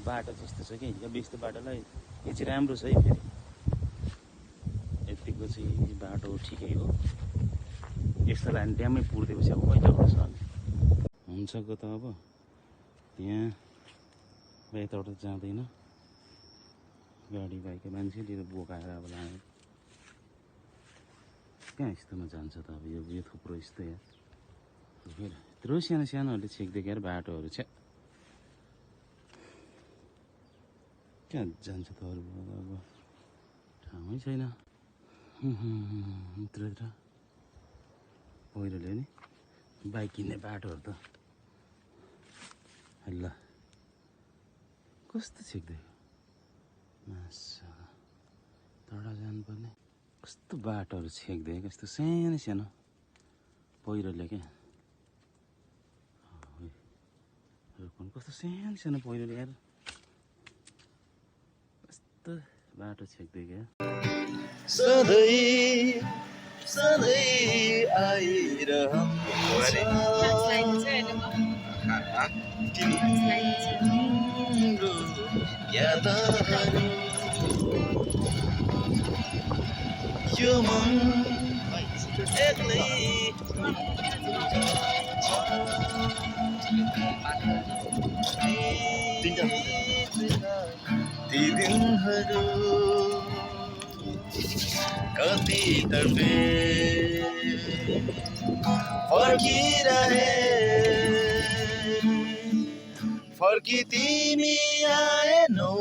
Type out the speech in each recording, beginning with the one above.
बाटो जस्तो छ कि यो यस्तो बाटोलाई यो चाहिँ राम्रो छ है फेरि यतिको चाहिँ बाटो ठिकै हो यस्तो लाइन ड्यामै पुर्दिएपछि अब कहिले गर्छ हुन्छको त अब त्यहाँ यताबाट जाँदैन गाडी बाइकको मान्छेले बोकाएर अब लाने कहाँ यस्तोमा जान्छ त अब यो थुप्रो यस्तो या फेरि यत्रो सानो सानोहरूले छेक्दै यार बाटोहरू छ कहाँ जान्छ त अरू अब ठाउँै छैन यत्र पहिरोले नि बाइक किन्ने बाटोहरू त ल कस्तो छेक्दै मासु तडा जानुपर्ने कस्तो बाटोहरू छेक्दै कस्तो सानो सानो पहिरोले क्या कस्तो सानो सानो पहिरोले यार कस्तो बाटो छेक्दै क्या सधैँ सधैँ आइरहन्छ यादहरू यो मन एक्लै ती दिनहरू कति तडपे फर्किरहे फर्की तिमी आएनौ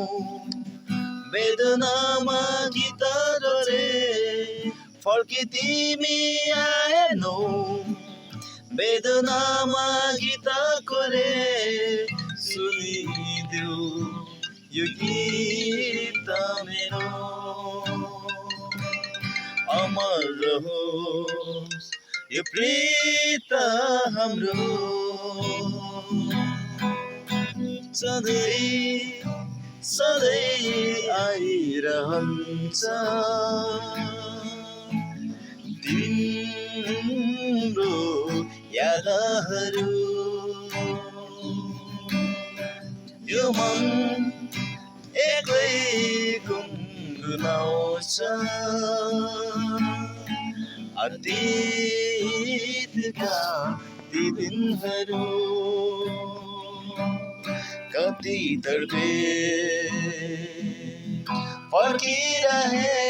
वेदनामा गीत रे फर्की तिमी आएनौ वेदनामा गीत रे सुनिदेऊ यो गीत मेरो अमर रहोस् यो प्रीत हाम्रो सधैँ सधैँ आइरहन्छ तिम्रो यादहरू यो मन एक्लै गुनगुनाउँछ अतीतका ती दिनहरू कति तडपे फर्किरहे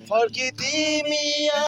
फर्की तिमी